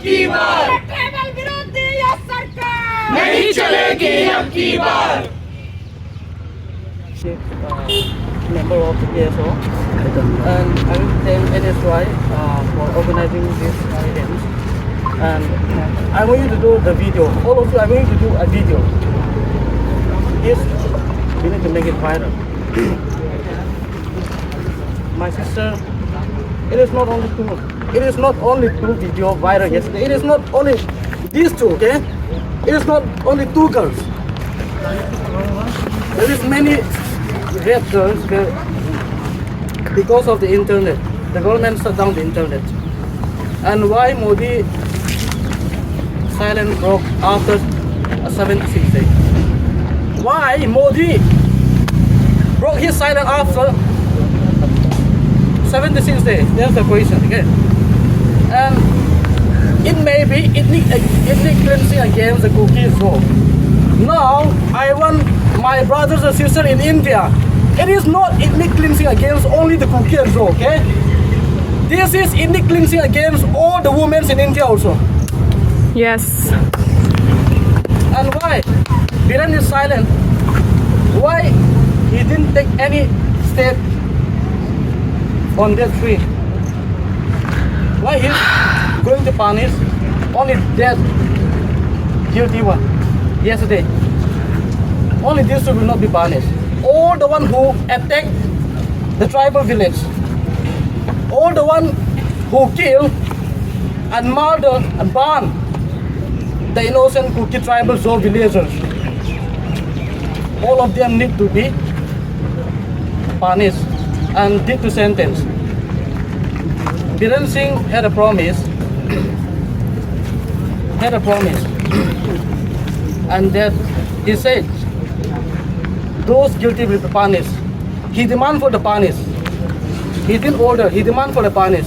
की बार, ट्राइबल विरोधी यह सरकार नहीं चलेगी अब की बार। Member of the PSO, and I will thank NSY for organizing this event. And I want you to do the video. All of you, I want you to do a video. Yes, we need to make it viral. My sister, it is not only two. It is not only two video viral yesterday. It is not only these two. Okay, it is not only two girls. There is many red girls there because of the internet. The government shut down the internet. And why Modi silence broke after a 76 day? Why Modi broke his silence after 76 days? That's the question, okay? And it may be ethnic cleansing against the cookies rule. Now I want my brothers and sisters in India. It is not ethnic cleansing against only the Kukians, okay? This is ethnic cleansing against all the women in India also. Yes. And why? Biren is silent. Why he didn't take any step on that tree? Why he's going to punish only that guilty one yesterday? Only these two will not be punished. All the one who attacked the tribal village, all the one who killed and murdered and burned the innocent Kuki tribal Zoe villagers, all of them need to be punished and did to sentence. Biren Singh had a promise, and that he said those guilty will be punished. He demanded for the punish. He didn't order, he demanded for the punish.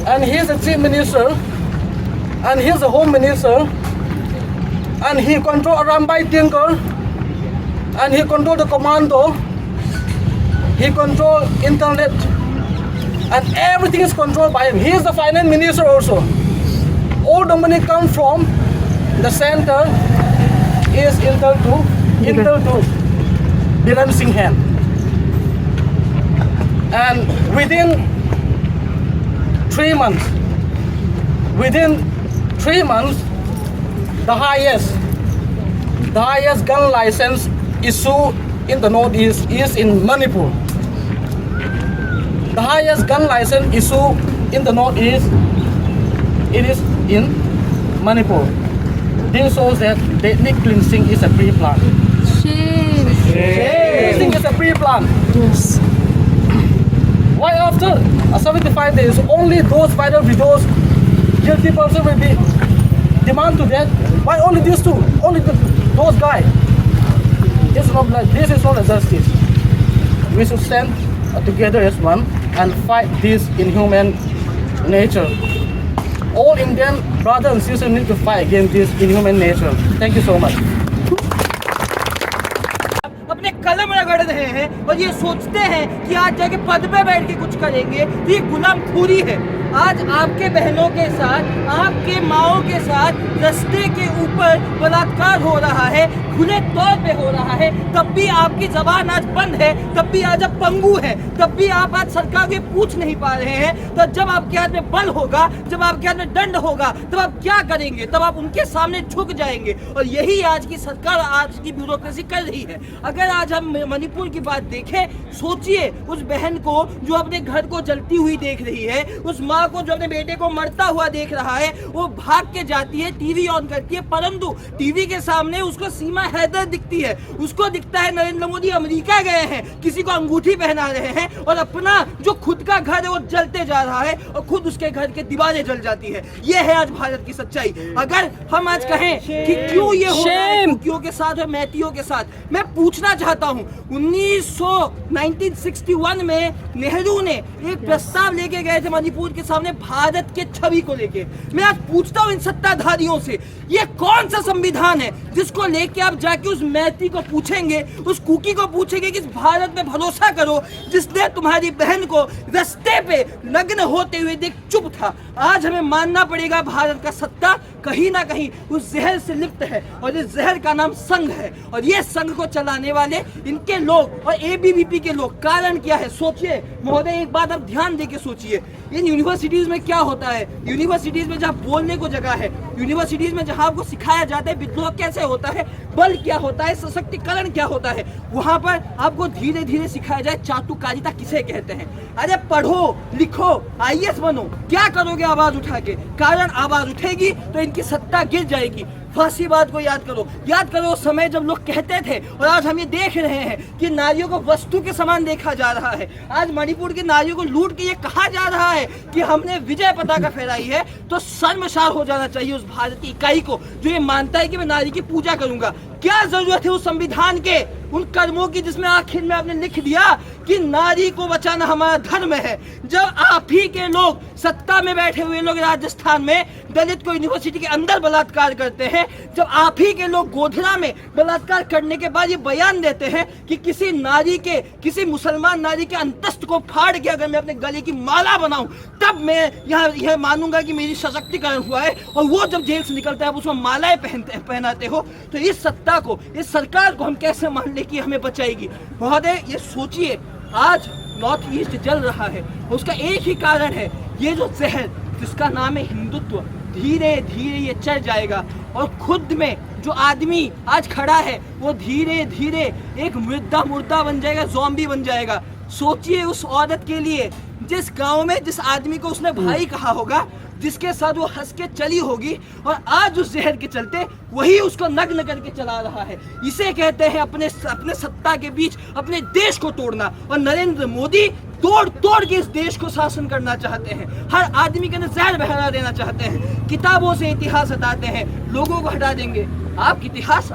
And he's the chief minister, and he's the home minister, and he control Rambai Tinker, and he control the commando, he control internet, and everything is controlled by him. He is the finance minister also. All the money comes from the center is intel to Biren Singh hand. And within 3 months, the highest gun license issue in the Northeast is in Manipur. The highest gun license issue in the Northeast, it is in Manipur. This shows that the ethnic cleansing is a pre-plan. Cleansing is a pre-plan. Yes. Why after 75 days, only those viral videos, guilty person will be demand to death? Why only these two? Only those guys? It's not like this is not a justice. We should stand together as one and fight this inhuman nature. All Indian brothers and sisters need to fight against this inhuman nature. Thank you so much. अपने कलम रगड़ रहे हैं और ये सोचते हैं कि आज जाके पद पे बैठ के कुछ करेंगे, तो ये गुलामखोरी है। आज आपके बहनों के साथ, आपके माओं के साथ रास्ते के ऊपर बलात्कार हो रहा है, खुले तौर पे हो रहा है, तब भी आपकी जबान आज बंद है, तब भी आज आप पंगु है, तब भी आप आज सरकार के पूछ नहीं पा रहे हैं। तो जब आपके हाथ में बल होगा, जब आपके हाथ में दंड होगा, तब आप क्या करेंगे? तब आप उनके सामने झुक जाएंगे। और यही आज की सरकार, आज की ब्यूरोक्रेसी कर रही है। अगर आज हम मणिपुर की बात देखें, सोचिए उस बहन को जो अपने घर को जलती हुई देख रही है, उस माँ को जो अपने बेटे को मरता हुआ देख रहा है, वो भाग के जाती है, टीवी ऑन करती है, परंतु टीवी के सामने उसको सीमा हैदर दिखती है, उसको दिखता है नरेंद्र मोदी अमेरिका गए हैं, किसी को अंगूठी पहना रहे हैं, और अपना जो खुद का घर है वो जलते जा रहा है और खुद उसके घर के दीवारें जल जाती है। ये है आज भारत की सच्चाई। अगर हम आज कहें कि क्यों ये हो रहा है कुकियों के साथ और मैतियों के साथ, मैं पूछना चाहता हूँ, 1961 में नेहरू ने एक प्रस्ताव लेके गए थे मणिपुर के सामने भारत के छवि को लेके। मैं आज पूछता हूँ इन सत्ताधारियों से, ये कौन सा संविधान है जिसको लेके आप जाके उस मैती को पूछेंगे, उस कुकी को पूछेंगे कि इस भारत में भरोसा करो जिसने तुम्हारी बहन को रास्ते पे नग्न होते हुए देख चुप था। आज हमें मानना पड़ेगा भारत का सत्ता कहीं ना कहीं उस जहर से लिप्त है और इस जहर का नाम संघ है। और ये संघ को चलाने वाले इनके लोग और एबीवीपी के लोग। कारण क्या है सोचिए महोदय, एक बात आप ध्यान देके सोचिए। इन यूनिवर्सिटीज में क्या होता है? यूनिवर्सिटीज में जहाँ बोलने को जगह है, यूनिवर्सिटीज में जहाँ आपको सिखाया जाता है विद्रोह कैसे होता है, बल क्या होता है, सशक्तिकरण क्या होता है, वहाँ पर आपको धीरे धीरे सिखाया जाए चाटुकारिता किसे कहते हैं। अरे पढ़ो लिखो IAS बनो, क्या करोगे आवाज उठा के? कारण आवाज उठेगी तो इनकी सत्ता गिर जाएगी। फांसी बात को याद करो उस समय जब लोग कहते थे, और आज हम ये देख रहे हैं कि नारियों को वस्तु के समान देखा जा रहा है। आज मणिपुर की नारियों को लूट के ये कहा जा रहा है कि हमने विजय पताका फहराई है, तो शर्मसार हो जाना चाहिए उस भारतीय इकाई को जो ये मानता है कि मैं नारी की पूजा करूंगा। क्या जरूरत है उस संविधान के, उन कर्मों की जिसमें आखिर में आपने लिख दिया कि नारी को बचाना हमारा धर्म है। जब आप ही के लोग सत्ता में बैठे हुए लोग राजस्थान में दलित को यूनिवर्सिटी के अंदर बलात्कार करते हैं, जब आप ही के लोग गोधरा में बलात्कार करने के बाद ये बयान देते हैं कि किसी नारी के, किसी मुसलमान नारी के अंतस्त को फाड़ के अगर मैं अपने गले की माला बनाऊं तब मैं यह मानूंगा कि मेरी सशक्तिकरण हुआ है। और वो जब जेल से निकलता है उसमें मालाएं पहनाते हो, तो इस सत्ता को, इस सरकार को हम कैसे मान ले कि हमें बचाएगी? महोदय ये सोचिए, आज नॉर्थ ईस्ट जल रहा है, उसका एक ही कारण है, ये जो जहर जिसका नाम है हिंदुत्व, धीरे धीरे ये चल जाएगा और खुद में जो आदमी आज खड़ा है वो धीरे धीरे एक मुर्दा बन जाएगा, ज़ॉम्बी बन जाएगा। सोचिए उस औरत के लिए जिस गांव में जिस आदमी को उसने भाई कहा होगा, जिसके साथ वो हंस के चली होगी, और आज उस जहर के चलते वही उसको नग्न करके चला रहा है। इसे कहते हैं अपने सत्ता के बीच अपने देश को तोड़ना। और नरेंद्र मोदी तोड़ के इस देश को शासन करना चाहते हैं, हर आदमी के अंदर जहर बहरा देना चाहते हैं, किताबों से इतिहास हटाते हैं, लोगों को हटा देंगे। आप इतिहास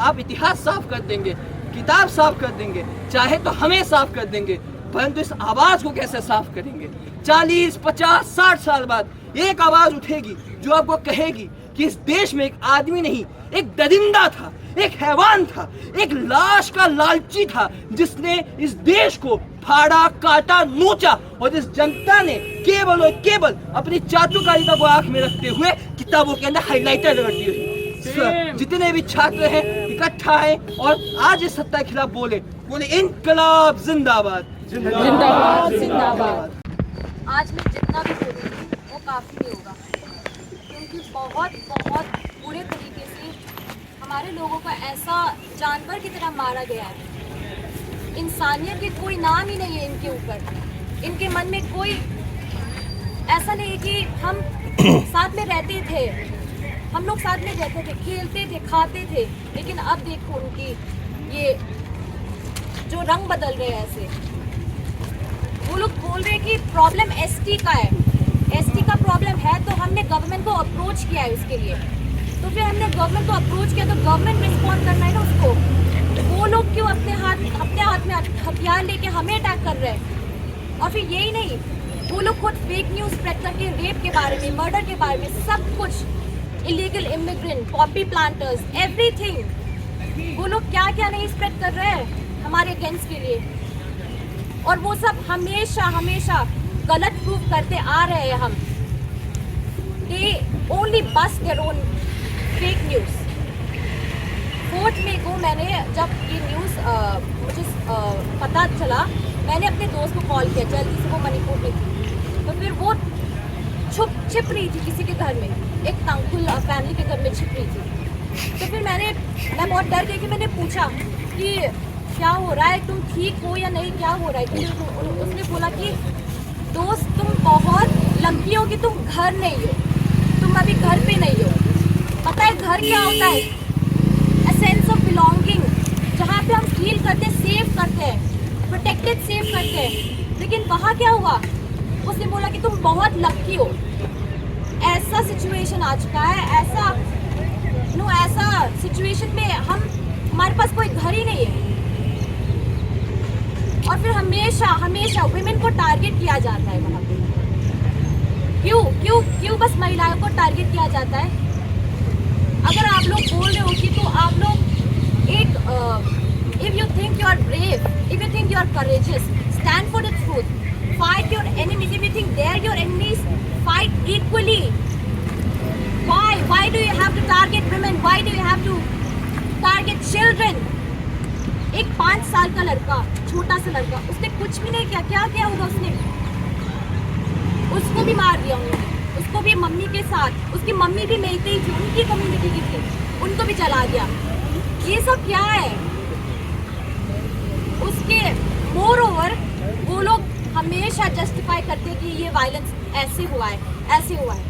साफ कर देंगे, किताब साफ कर देंगे, चाहे तो हमें साफ कर देंगे, परंतु इस आवाज को कैसे साफ करेंगे? 40, 50, 60 साल बाद एक आवाज उठेगी जो आपको कहेगी कि इस देश में एक आदमी नहीं, एक दरिंदा था, एक हैवान था, एक लाश का लालची था जिसने इस देश को फाड़ा, काटा, नोचा, और इस जनता ने केवल और केवल अपनी चाटुकारिता को आंख में रखते हुए किताबों के अंदर हाइलाइटर रगड़ दी हुई। जितने भी छात्र हैं इकट्ठा हैं और आज इस सत्ता के खिलाफ बोले इनकलाब जिंदाबाद, जिंदाबाद, जिंदाबाद। आज मैं जितना भी बोलूँगी वो काफ़ी नहीं होगा, क्योंकि बहुत बुरे तरीके से हमारे लोगों को ऐसा जानवर की तरह मारा गया है। इंसानियत के कोई नाम ही नहीं है इनके ऊपर। इनके मन में कोई ऐसा नहीं है कि हम साथ में रहते थे, हम लोग साथ में रहते थे, खेलते थे, खाते थे, लेकिन अब देखो उनकी ये जो रंग बदल रहे हैं ऐसे। वो लोग बोल रहे हैं कि प्रॉब्लम एसटी का है, एसटी का प्रॉब्लम है, तो हमने गवर्नमेंट को अप्रोच किया है उसके लिए। तो फिर हमने गवर्नमेंट को अप्रोच किया तो गवर्नमेंट रिस्पॉन्ड करना है ना उसको। वो लोग क्यों अपने हाथ में हथियार लेके हमें अटैक कर रहे हैं? और फिर यही नहीं, वो लोग खुद फेक न्यूज़ स्प्रेड करके रेप के बारे में, मर्डर के बारे में, सब कुछ, illegal immigrant, Poppy planters, everything, वो लोग क्या क्या नहीं स्प्रेड कर रहे हैं हमारे अगेंस्ट के लिए। और वो सब हमेशा गलत प्रूफ करते आ रहे हैं हम। They only bust their own fake news. 4 मई को मैंने जब ये न्यूज़ मुझे पता चला, मैंने अपने दोस्त को कॉल किया, जल्दी से, वो मणिपुर में थी। तो फिर वो छिप रही थी किसी के घर में, एक तंकुल फैमिली के घर में छिप रही थी। तो फिर मैं बहुत डर गई कि मैंने पूछा कि क्या हो रहा है, तुम ठीक हो या नहीं, क्या हो रहा है? तो उसने बोला कि दोस्त तुम बहुत लंकी हो कि तुम घर नहीं हो, तुम अभी घर पे नहीं हो। पता है घर क्या होता है? अ सेंस ऑफ बिलोंगिंग, जहाँ पे हम फील करते हैं, सेफ करते हैं, प्रोटेक्टेड सेफ करते हैं। लेकिन वहाँ क्या हुआ? उसने बोला कि तुम बहुत लकी हो। ऐसा सिचुएशन आ चुका है, ऐसा सिचुएशन में हमारे पास कोई घर ही नहीं है। और फिर हमेशा वुमेन को टारगेट किया जाता है वहाँ पे। क्यों क्यों क्यों बस महिलाओं को टारगेट किया जाता है? अगर आप लोग बोल रहे हो कि तो आप लोग एक if you think you are brave, if you think you are courageous, stand for the truth, fight your enemies. If you think they are your enemies, fight equally. Why do you have to target women? Why do you have to target children? एक 5 साल का लड़का, छोटा सा लड़का, उसने कुछ भी नहीं किया, क्या किया होगा उसने? उसको भी मार दिया उन्होंने, उसको भी मम्मी के साथ, उसकी मम्मी भी मेरी थी, उनकी कम्युनिटी की थी, उनको भी जला दिया। ये सब क्या है? उसके मोर ओवर वो लोग हमेशा जस्टिफाई करते कि ये वायलेंस ऐसे हुआ है, ऐसे हुआ है।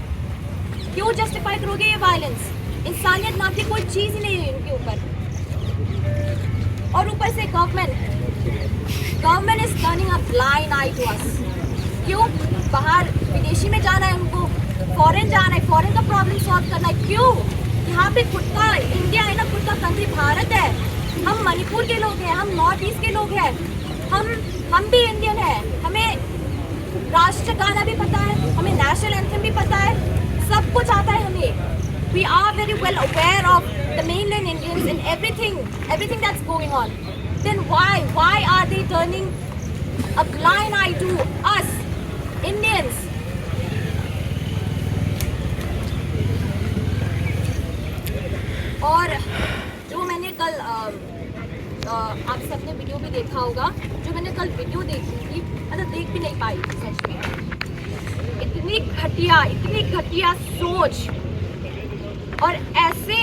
क्यों जस्टिफाई करोगे ये वायलेंस? इंसानियत नाम की कोई चीज़ ही नहीं है इनके ऊपर। और ऊपर से government is turning a blind eye to us. क्यों? बाहर विदेशी में जाना है उनको, फॉरेन जाना है, फॉरेन का प्रॉब्लम सॉल्व करना है। क्यों? यहाँ पे खुद का इंडिया है ना, खुद का कंट्री भारत है। हम मणिपुर के लोग हैं, हम नॉर्थ ईस्ट के लोग हैं, हम भी इंडियन हैं। हमें राष्ट्रगाना भी पता है, हमें नेशनल एंथम भी पता है, सब कुछ आता है हमें। We are very well aware of the mainland Indians and everything that's going on. Then why are they turning a blind eye to us, Indians? और जो मैंने कल आप सबने वीडियो भी देखा होगा, जो मैंने कल वीडियो देखी थी, मतलब देख भी नहीं पाई सच में। इतनी घटिया सोच और ऐसे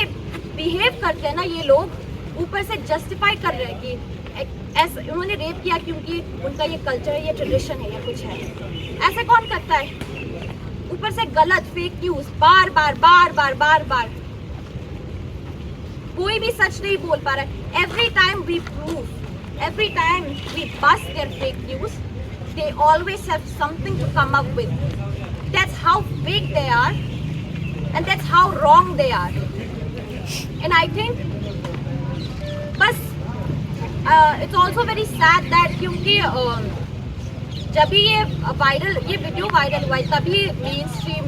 बिहेव करते हैं ना ये लोग, ऊपर से जस्टिफाई कर रहे हैं कि ऐसे उन्होंने रेप किया क्योंकि उनका ये कल्चर है, ये ट्रेडिशन है या कुछ है। ऐसे कौन करता है? ऊपर से गलत फेक न्यूज बार बार कोई भी सच नहीं बोल पा रहा है। Every time we bust their fake news, they always have something to come up with. That's how fake they are and that's how wrong they are. And I think बस it's also very sad that क्योंकि जब भी ये video viral हुआ है तभी main stream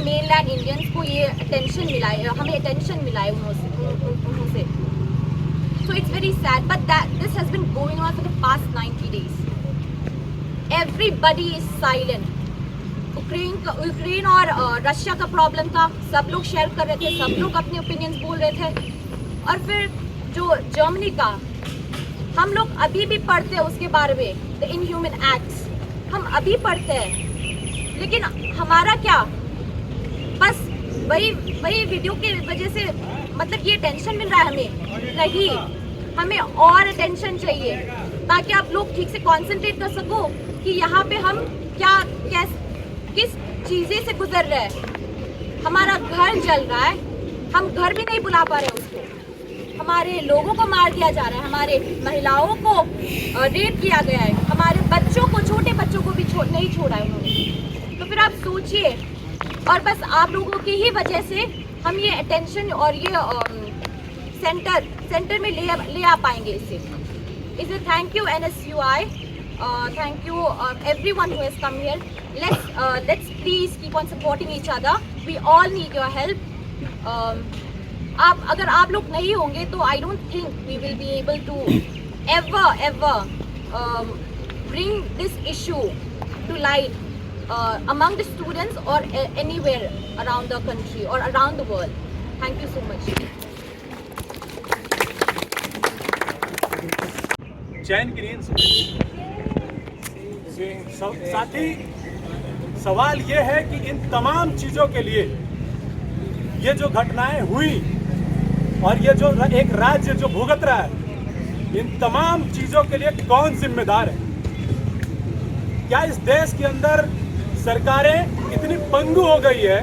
mainland Indians को ये अटेंशन मिला है, हमें अटेंशन मिला है उनसे। So it's very sad, but this has been going on for the past 90 days. Everybody is silent. Ukraine और रशिया का प्रॉब्लम था, सब लोग शेयर कर रहे थे, सब लोग अपने ओपिनियंस बोल रहे थे। और फिर जो जर्मनी का, हम लोग अभी भी पढ़ते हैं उसके बारे में, द इनह्यूमन एक्ट्स हम अभी पढ़ते हैं, लेकिन हमारा क्या? बस वही वीडियो की वजह से मतलब ये टेंशन मिल रहा है हमें? नहीं, हमें और अटेंशन चाहिए ताकि आप लोग ठीक से कॉन्सेंट्रेट कर सको कि यहाँ पे हम किस चीज़ें से गुजर रहे हैं। हमारा घर जल रहा है, हम घर भी नहीं बुला पा रहे उसको, हमारे लोगों को मार दिया जा रहा है, हमारे महिलाओं को रेप किया गया है, हमारे बच्चों को, छोटे बच्चों को भी नहीं छोड़ा है उन्होंने। तो फिर आप सोचिए, और बस आप लोगों की ही वजह से हम ये अटेंशन और ये सेंटर में ले आ पाएंगे इससे। Thank you NSUI, thank you everyone who has come here. Let's please keep on supporting each other. We all need your help. अगर आप लोग नहीं होंगे तो I don't think we will be able to ever bring this issue to light among the students or anywhere around the country or around the world. Thank you so much. चैन की नींद साथी, सवाल ये है कि इन तमाम चीज़ों के लिए ये जो घटनाएं हुई और ये जो एक राज्य जो भुगत रहा है, इन तमाम चीज़ों के लिए कौन जिम्मेदार है? क्या इस देश के अंदर सरकारें इतनी पंगु हो गई है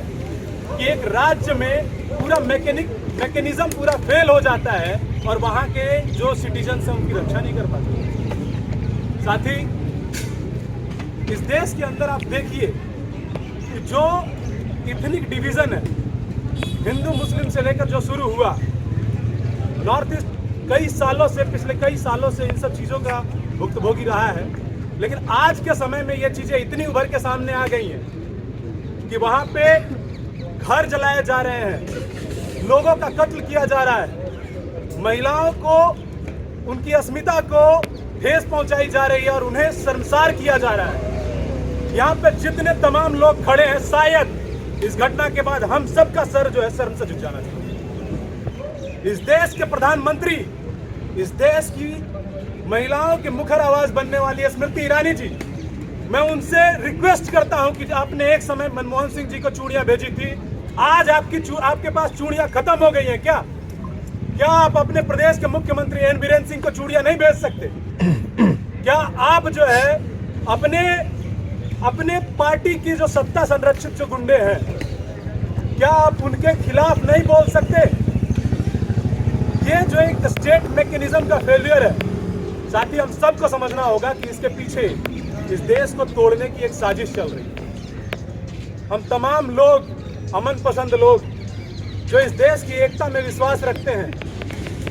कि एक राज्य में पूरा मैकेनिज्म पूरा फेल हो जाता है और वहाँ के जो सिटीजन हैं उनकी रक्षा नहीं कर पाते? साथी, इस देश के अंदर आप देखिए कि जो इथनिक डिवीज़न है हिंदू मुस्लिम से लेकर जो शुरू हुआ, नॉर्थ ईस्ट पिछले कई सालों से इन सब चीज़ों का भुक्तभोगी रहा है। लेकिन आज के समय में ये चीज़ें इतनी उभर के सामने आ गई हैं कि वहां पे घर जलाए जा रहे हैं, लोगों का कत्ल किया जा रहा है, महिलाओं को उनकी अस्मिता को ठेस पहुंचाई जा रही है और उन्हें शर्मसार किया जा रहा है। यहाँ पे जितने तमाम लोग खड़े हैं, शायद इस घटना के बाद हम सबका सर जो है शर्म से झुक जाना चाहिए। इस देश के प्रधानमंत्री, इस देश की महिलाओं की मुखर आवाज बनने वाली स्मृति ईरानी जी, मैं उनसे रिक्वेस्ट करता हूं कि आपने एक समय मनमोहन सिंह जी को चूड़ियां भेजी थी, आज आपके पास चूड़ियां खत्म हो गई हैं क्या? क्या आप अपने प्रदेश के मुख्यमंत्री एन बीरेन सिंह को चूड़ियां नहीं भेज सकते? क्या आप जो है अपने पार्टी की जो सत्ता संरक्षित जो गुंडे हैं, क्या आप उनके खिलाफ नहीं बोल सकते? ये जो एक स्टेट मैकेनिज्म का फेलियर है, साथ ही हम सबको समझना होगा कि इसके पीछे इस देश को तोड़ने की एक साजिश चल रही है। हम तमाम लोग, अमन पसंद लोग, जो इस देश की एकता में विश्वास रखते हैं,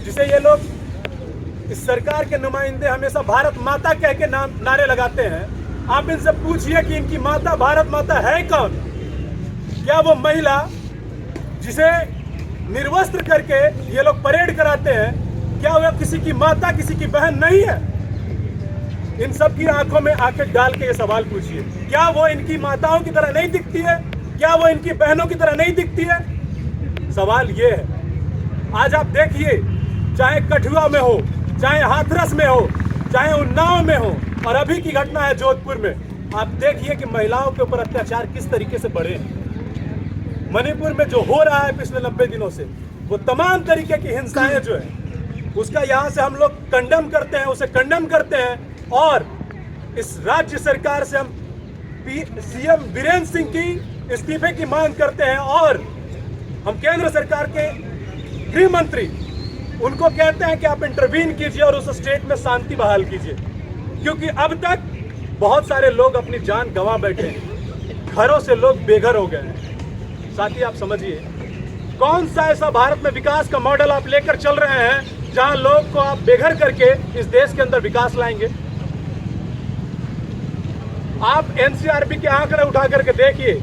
जिसे ये लोग इस सरकार के नुमाइंदे हमेशा भारत माता कह के नारे लगाते हैं, आप इनसे पूछिए कि इनकी माता भारत माता है कौन? क्या वो महिला जिसे निर्वस्त्र करके ये लोग परेड कराते हैं, क्या वह किसी की माता, किसी की बहन नहीं है? इन सब की आंखों में आंखें डाल के ये सवाल पूछिए, क्या वो इनकी माताओं की तरह नहीं दिखती है? क्या वो इनकी बहनों की तरह नहीं दिखती है? सवाल ये है। आज आप देखिए, चाहे कठुआ में हो, चाहे हाथरस में हो, चाहे उन्नाव में हो, और अभी की घटना है जोधपुर में, आप देखिए कि महिलाओं के ऊपर अत्याचार किस तरीके से बढ़े। मणिपुर में जो हो रहा है पिछले 90 दिनों से, वो तमाम तरीके की हिंसाएं जो है, उसका यहाँ से हम लोग कंडेम करते हैं, उसे कंडेम करते हैं, और इस राज्य सरकार से हम सीएम बीरेन सिंह की इस्तीफे की मांग करते हैं, और हम केंद्र सरकार के गृह मंत्री उनको कहते हैं कि आप इंटरवीन कीजिए और उस स्टेट में शांति बहाल कीजिए, क्योंकि अब तक बहुत सारे लोग अपनी जान गंवा बैठे हैं, घरों से लोग बेघर हो गए हैं। साथ ही आप समझिए, कौन सा ऐसा भारत में विकास का मॉडल आप लेकर चल रहे हैं जहां लोग को आप बेघर करके इस देश के अंदर विकास लाएंगे? आप एनसीआरबी के आंकड़े उठा करके देखिए,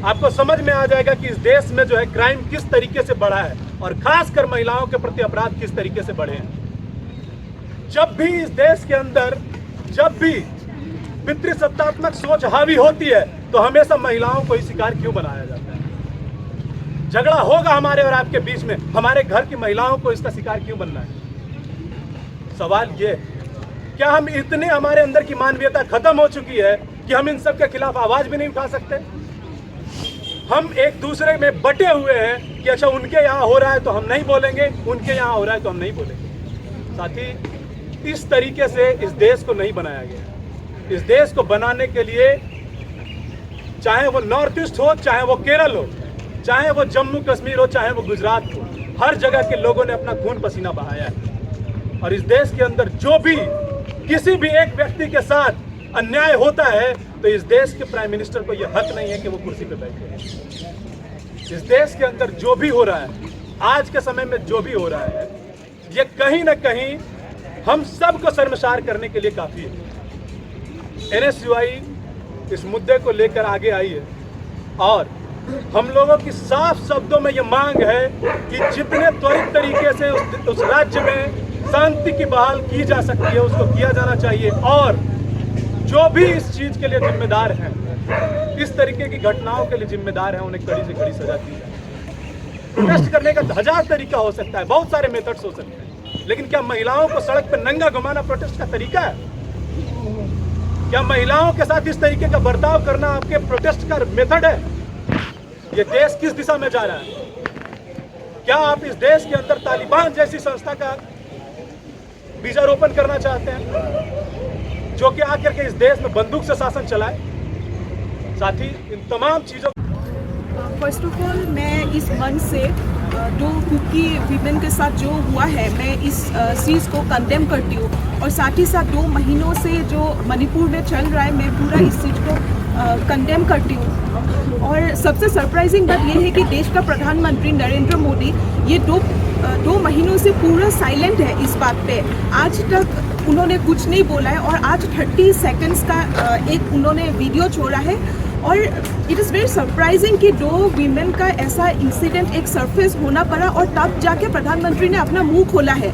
आपको समझ में आ जाएगा कि इस देश में जो है क्राइम किस तरीके से बढ़ा है, और खासकर महिलाओं के प्रति अपराध किस तरीके से बढ़े हैं। जब भी इस देश के अंदर जब भी पितृसत्तात्मक सोच हावी होती है, तो हमेशा महिलाओं को ही शिकार क्यों बनाया जाता है? झगड़ा होगा हमारे और आपके बीच में, हमारे घर की महिलाओं को इसका शिकार क्यों बनना है? सवाल ये, क्या हम इतने, हमारे अंदर की मानवीयता खत्म हो चुकी है कि हम इन सब के खिलाफ आवाज भी नहीं उठा सकते? हम एक दूसरे में बटे हुए हैं कि अच्छा उनके यहाँ हो रहा है तो हम नहीं बोलेंगे, उनके यहाँ हो रहा है तो हम नहीं बोलेंगे। साथ ही इस तरीके से इस देश को नहीं बनाया गया। इस देश को बनाने के लिए, चाहे वो नॉर्थ ईस्ट हो, चाहे वो केरल हो, चाहे वो जम्मू कश्मीर हो, चाहे वो गुजरात हो, हर जगह के लोगों ने अपना खून पसीना बहाया है। और इस देश के अंदर जो भी किसी भी एक व्यक्ति के साथ अन्याय होता है, तो इस देश के प्राइम मिनिस्टर को यह हक नहीं है कि वो कुर्सी पे बैठे। इस देश के अंदर जो भी हो रहा है, आज के समय में जो भी हो रहा है, ये कहीं ना कहीं हम सबको शर्मसार करने के लिए काफी है। एनएसयूआई इस मुद्दे को लेकर आगे आई है, और हम लोगों की साफ शब्दों में ये मांग है कि जितने त्वरित तरीके से उस राज्य में शांति की बहाल की जा सकती है, उसको किया जाना चाहिए, और जो भी इस चीज के लिए जिम्मेदार हैं, इस तरीके की घटनाओं के लिए जिम्मेदार हैं, उन्हें कड़ी से कड़ी सजा दी जाए। प्रोटेस्ट करने का 1000 तरीका हो सकता है, बहुत सारे मेथड्स हो सकते हैं, लेकिन क्या महिलाओं को सड़क पर नंगा घुमाना प्रोटेस्ट का तरीका है? क्या महिलाओं के साथ इस तरीके का बर्ताव करना आपके प्रोटेस्ट का मेथड है? ये देश किस दिशा में जा रहा है? क्या आप इस देश के अंदर तालिबान जैसी संस्था का बीजारोपण करना चाहते हैं, जो कि आकर के इस देश में बंदूक से शासन चलाए? साथ ही इन तमाम चीजों, फर्स्ट ऑफ ऑल मैं इस मंच से जो कुकी वीमेन के साथ जो हुआ है, मैं इस चीज़ को कंडेम करती हूँ, और साथ ही साथ 2 महीनों से जो मणिपुर में चल रहा है, मैं पूरा इस चीज़ को कंडेम करती हूँ। और सबसे सरप्राइजिंग बात यह है कि देश का प्रधानमंत्री नरेंद्र मोदी ये दो महीनों से पूरा साइलेंट है इस बात पे। आज तक उन्होंने कुछ नहीं बोला है, और आज 30 सेकंड्स का एक उन्होंने वीडियो छोड़ा है, और इट इज़ वेरी सरप्राइजिंग कि 2 वीमेन का ऐसा इंसिडेंट एक सरफेस होना पड़ा और तब जाके प्रधानमंत्री ने अपना मुंह खोला है।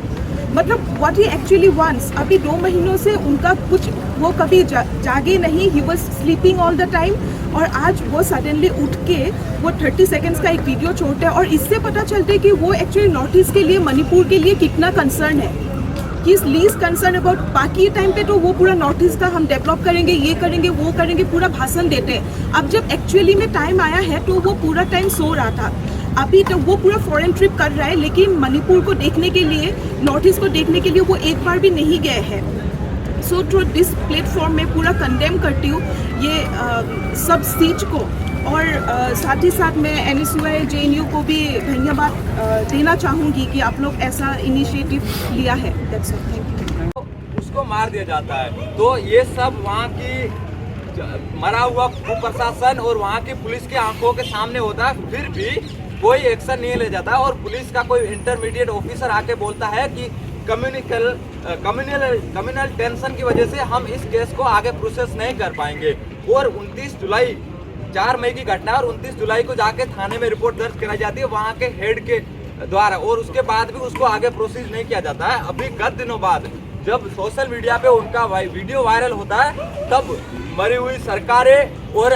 मतलब व्हाट ही एक्चुअली वांट्स, अभी 2 महीनों से उनका कुछ, वो कभी जागे नहीं, he was sleeping all the time, और आज वो सडनली उठ के वो 30 सेकेंड्स का एक वीडियो छोड़ते हैं और इससे पता चलता है कि वो एक्चुअली नॉर्थ ईस्ट के लिए, मणिपुर के लिए कितना कंसर्न है। He is least concern about, बाकी टाइम पे तो वो पूरा नॉर्थ ईस्ट का हम डेवलप करेंगे, ये करेंगे, वो करेंगे, पूरा भाषण देते हैं। अब जब एक्चुअली में टाइम आया है तो वो पूरा टाइम सो रहा था। अभी तो वो पूरा फॉरेन ट्रिप कर रहा है, लेकिन मणिपुर को देखने के लिए, नॉर्थ ईस्ट को देखने के लिए वो एक बार भी नहीं गए हैं। सो थ्रू दिस प्लेटफॉर्म में पूरा कंडेम करती हूँ ये सब चीज को, और साथ ही साथ मैं NSUI JNU को भी धन्यवाद देना चाहूँगी कि आप लोग ऐसा इनिशिएटिव लिया है। That's all. Thank you. उसको मार दिया जाता है। तो ये सब वहाँ की मरा हुआ प्रशासन और वहाँ की पुलिस की आंखों के सामने होता है, फिर भी कोई एक्शन नहीं ले जाता। और पुलिस का कोई इंटरमीडिएट ऑफिसर आके बोलता है कि कम्युनल टेंशन की वजह से हम इस केस को आगे प्रोसेस नहीं कर पाएंगे। और 29 जुलाई 4 मई की घटना, और 29 जुलाई को जाके थाने में रिपोर्ट दर्ज कराई जाती है वहाँ के हेड के द्वारा, और उसके बाद भी उसको आगे प्रोसीज नहीं किया जाता है। अभी कुछ दिनों बाद जब सोशल मीडिया पे उनका वीडियो वायरल होता है, तब मरी हुई सरकारें और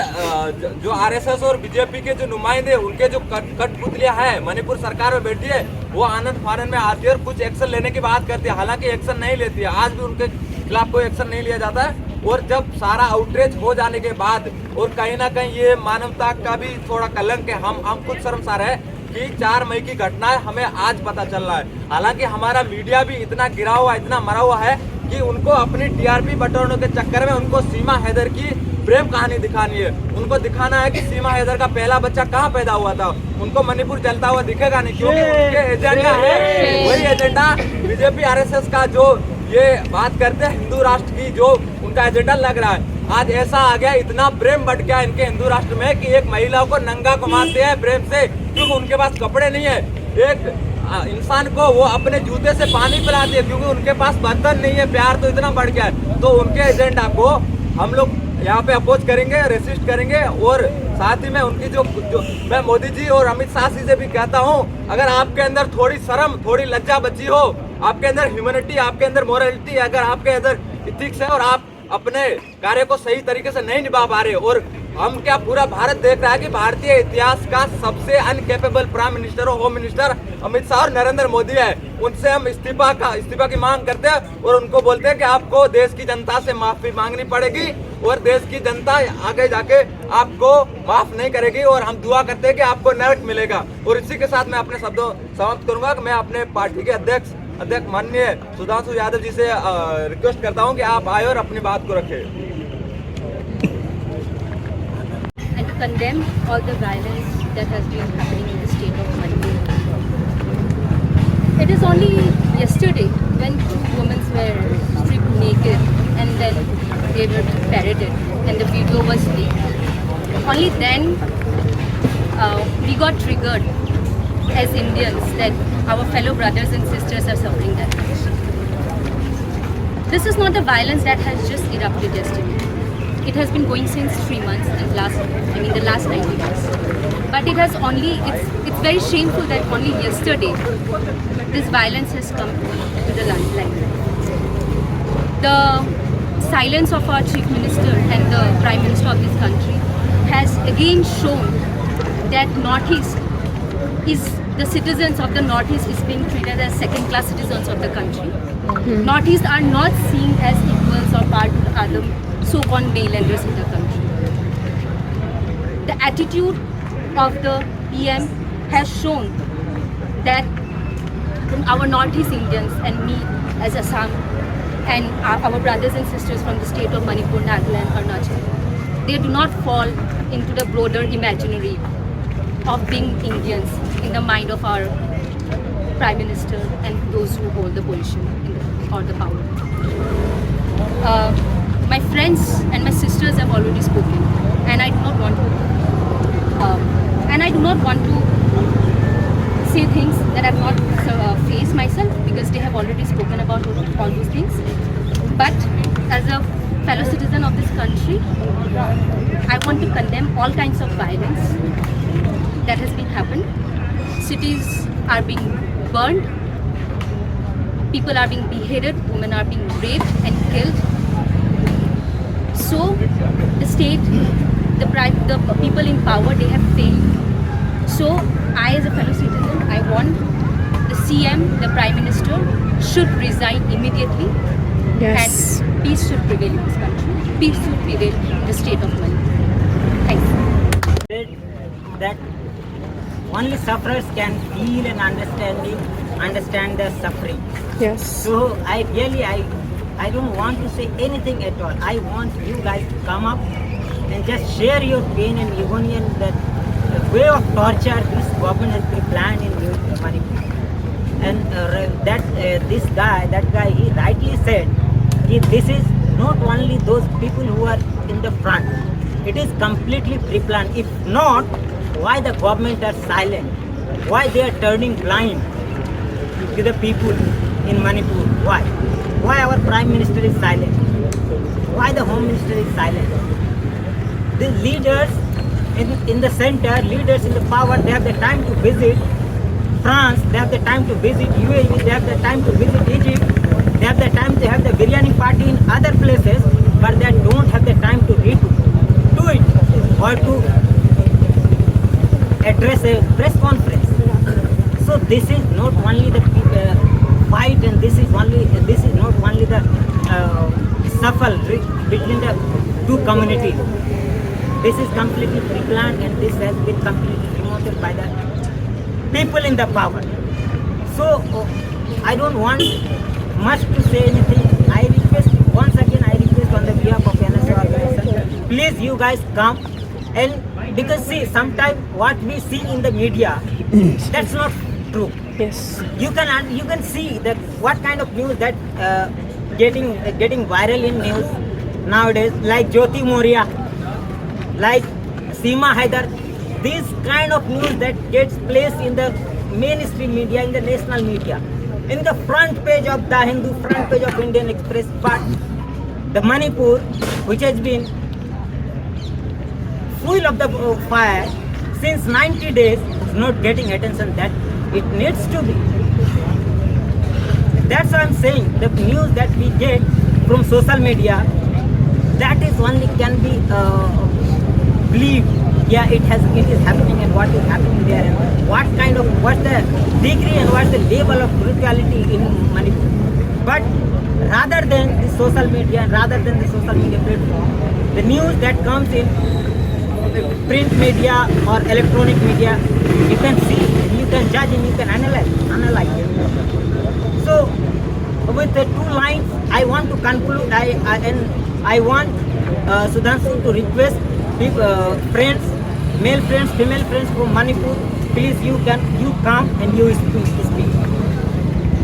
जो RSS और BJP के जो नुमाइंदे, उनके जो कठपुतलियां हैं मणिपुर सरकार में बैठी है, वो आनंद फानंद में आती है और कुछ एक्शन लेने की बात करती है। हालांकि एक्शन नहीं लेती है, आज भी उनके खिलाफ कोई एक्शन नहीं लिया जाता है। और जब सारा आउटरीच हो जाने के बाद, और कहीं ना कहीं ये मानवता का भी थोड़ा कलंक है, हम खुद शर्मसार है कि 4 मई की घटना है हमें आज पता चल रहा है। हालांकि हमारा मीडिया भी इतना गिरा हुआ, इतना मरा हुआ है कि उनको अपनी TRP बटोरने के चक्कर में उनको सीमा हैदर की प्रेम कहानी दिखानी है। उनको दिखाना है कि सीमा हैदर का पहला बच्चा कहाँ पैदा हुआ था। उनको मणिपुर जलता हुआ दिखेगा नहीं, क्योंकि उनके एजेंडा है वही एजेंडा BJP RSS का, जो ये बात करते हैं हिंदू राष्ट्र की, जो उनका एजेंडा लग रहा है। आज ऐसा आ गया, इतना प्रेम बढ़ गया इनके हिंदू राष्ट्र में कि एक महिला को नंगा घुमाते हैं प्रेम से, क्योंकि उनके पास कपड़े नहीं है। एक इंसान को वो अपने जूते से पानी पिलाते हैं, क्योंकि उनके पास बर्तन नहीं है। प्यार तो इतना बढ़ गया है। तो उनके एजेंडा को हम लोग यहाँ पे अपोज करेंगे, रेसिस्ट करेंगे। और साथ ही में उनकी जो मैं मोदी जी और अमित शाह जी से भी कहता हूँ, अगर आपके अंदर थोड़ी शर्म, थोड़ी लज्जा बची हो, आपके अंदर ह्यूमैनिटी, आपके अंदर मोरालिटी, अगर आपके अंदर इथिक्स है और आप अपने कार्य को सही तरीके से नहीं निभा पा रहे, और हम क्या पूरा भारत देख रहा है कि भारतीय इतिहास का सबसे अनकेपेबल प्राइम मिनिस्टर और होम मिनिस्टर अमित शाह और नरेंद्र मोदी है। उनसे हम इस्तीफा की मांग करते हैं और उनको बोलते हैं कि आपको देश की जनता से माफी मांगनी पड़ेगी, और देश की जनता आगे जाके आपको माफ नहीं करेगी। और हम दुआ करते हैं कि आपको नरक मिलेगा। और इसी के साथ मैं अपने शब्दों समाप्त करूंगा कि मैं अपने पार्टी के अध्यक्ष माननीय सुधांशु यादव जी से रिक्वेस्ट करता हूं कि आप आए और अपनी बात को रखें। And to condemn all the violence that has been happening in the state of Manipur. It is only yesterday when 2 women were stripped naked and then they were paraded and the video was leaked. Only then we got triggered as Indians that our fellow brothers and sisters are suffering that much. This is not a violence that has just erupted yesterday. It has been going since 3 months and the last 90 days. But it has only, it's very shameful that only yesterday this violence has come to the limelight. The silence of our Chief Minister and the Prime Minister of this country has again shown that Northeast is, the citizens of the Northeast is being treated as second-class citizens of the country. Northeast are not seen as equals or part of the other so-called mainlanders in the country. The attitude of the PM has shown that our Northeast Indians and me as Assam and our brothers and sisters from the state of Manipur, Nagaland, Arunachal, they do not fall into the broader imaginary of being Indians in the mind of our Prime Minister and those who hold the position or the power. My friends and my sisters have already spoken, and I do not want to say things that I have not faced myself, because they have already spoken about all those things. But as a fellow citizen of this country, I want to condemn all kinds of violence that has been happened. Cities are being burned, people are being beheaded, women are being raped and killed. So the state, the people in power, they have failed. So I, as a fellow citizen, I want the CM, the Prime Minister, should resign immediately. Yes. And peace should prevail in this country. Peace should prevail in the state of Manipur. Thanks. That only sufferers can feel and understand the suffering. Yes. So I don't want to say anything at all. I want you guys to come up and just share your pain and agony and the way of torture this government has pre-planned in Manipur. And that guy, he rightly said, this is not only those people who are in the front. It is completely pre-planned. If not, why the government are silent? Why they are turning blind to the people in Manipur? Why? Why our Prime Minister is silent? Why the Home Minister is silent? The leaders in the center, leaders in the power, they have the time to visit France, they have the time to visit UAE, they have the time to visit Egypt, they have the time to have the biryani party in other places, but they don't have the time to do it or to address a press conference. So this is not only the fight, and this is not only the scuffle between the two communities. This is completely pre-planned, and this has been completely promoted by the people in the power. So I don't want much to say anything. I request on the behalf of NSO organization, please you guys come, and because see, sometimes what we see in the media, that's not true. Yes. You can see that what kind of news that getting viral in news nowadays, like Jyoti Moria, like Seema Haidar. This kind of news that gets placed in the mainstream media, in the national media, in the front page of The Hindu, front page of Indian Express, but the Manipur, which has been full of the fire since 90 days, is not getting attention that it needs to be. That's why I'm saying the news that we get from social media, that is only can be believed. Yeah, it is happening, and what is happening there, and what's the degree and what's the level of brutality in Manipur. But rather than the social media, rather than the social media platform, the news that comes in print media or electronic media, you can see, you can judge, and you can analyze it. So with the two lines, I want to conclude. I want Sudhanshu to request friends, male friends, female friends from Manipur, please you come and you speak.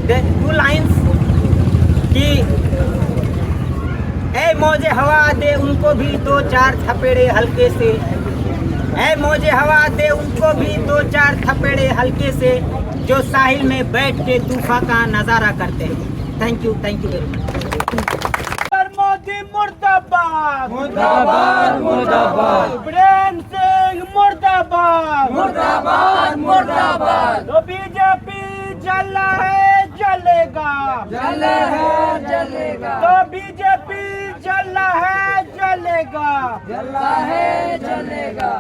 The two lines कि ऐ मौजे हवा दे उनको भी दो चार थपेड़े हल्के से, ऐ मौजे हवा दे उनको भी दो चार थपेड़े हल्के से, जो साहिल में बैठ के तूफान का नजारा करते हैं. Thank you very much. Modi मुर्दाबाद, मुर्दाबाद मुर्दाबाद, प्रेम सिंह मुर्दाबाद, मुर्दाबाद मुर्दाबाद. तो बीजेपी जला है जलेगा, जले है जलेगा, तो बीजेपी जला है जलेगा, जला है जलेगा.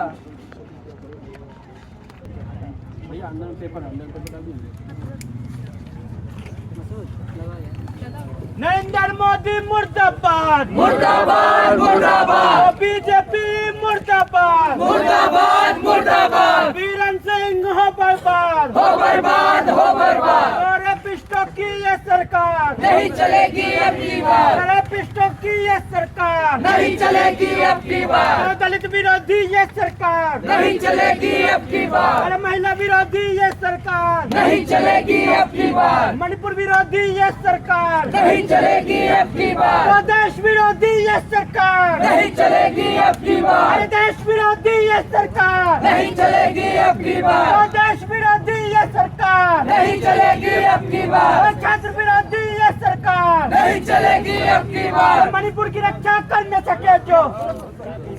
नरेंद्र मोदी मुर्दाबाद, मुर्दाबाद मुर्दाबाद, बीजेपी मुर्दाबाद, मुर्दाबाद मुर्दाबाद. बीरन सिंह हो बर्बाद, हो बर्बाद हो बर्बाद. और पिस्टो की ये सरकार नहीं चलेगी अब की बार, अरे पिस्टो की ये सरकार नहीं चलेगी अब की बार, दलित विरोधी ये सरकार नहीं चलेगी अब की बार, अरे महिला विरोधी ये सरकार नहीं चलेगी अब की बार, मणिपुर विरोधी ये सरकार नहीं चलेगी अब की बार, प्रदेश विरोधी ये सरकार नहीं चलेगी अब की बार, अरे देश विरोधी ये सरकार नहीं चलेगी अब की बार, प्रदेश विरोधी ये सरकार नहीं चलेगी अब की बार, छात्र विरोधी ये सरकार सरकार नहीं चलेगी अब की बार। मणिपुर की रक्षा कर न सके जो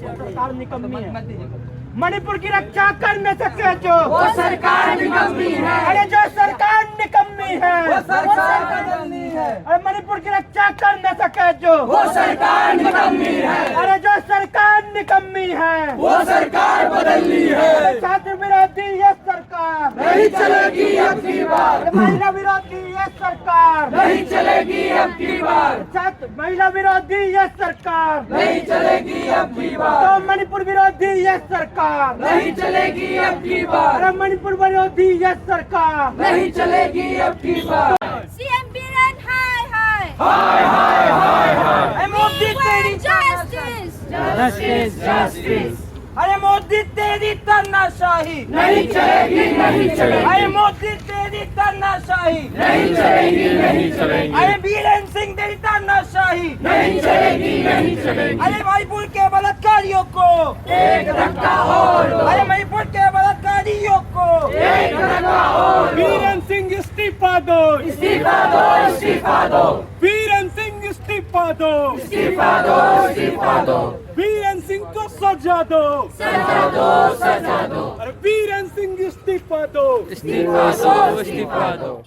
सरकार निकम्मी है, मणिपुर की रक्षा कर न सके जो वो सरकार निकम्मी है। अरे जो सरकार निकम्मी है, वो सरकार बदलनी है। अरे मणिपुर की रक्षा कर न सके जो वो सरकार निकम्मी है। अरे जो सरकार निकम्मी है, वो सरकार बदलनी है। छात्र विरोधी ये सरकार नहीं चलेगी अब की बार। महिला विरोधी ये सरकार नहीं चलेगी अब की बार। छात्र महिला विरोधी ये सरकार नहीं चलेगी अब की बार। तो मणिपुर विरोधी ये सरकार नहीं चलेगी अब की बार। अरे मणिपुर विरोधी ये सरकार नहीं चलेगी अब की बार। CM Biren, hi, hi. हाय हाय हाय हाय। मोदी तेरी Justice. Justice justice. अरे मोदी तेरी तानाशाही नहीं चलेगी नहीं चलेगी। अरे मोदी तेरी तानाशाही नहीं चलेगी नहीं चलेगी। अरे बीरेन सिंह तेरी तानाशाही नहीं चलेगी नहीं चलेगी। अरे मणिपुर के बलात्कारियों को एक धक्का और दो। अरे मणिपुर के बलात्कारियों को एक धक्का और दो। बीरेन सिंह इस्तीफा दो, इस्तीफा दो इस्तीफा दो। बीरेन सिंह इस्तीफा दो, इस्तीफा दो इस्तीफा दो। बीरेन सिंह को सजा दो, सजा दो सजा दो। अरे बीरेन सिंह इस्तीफा दो, इस्तीफा दो इस्तीफा दो।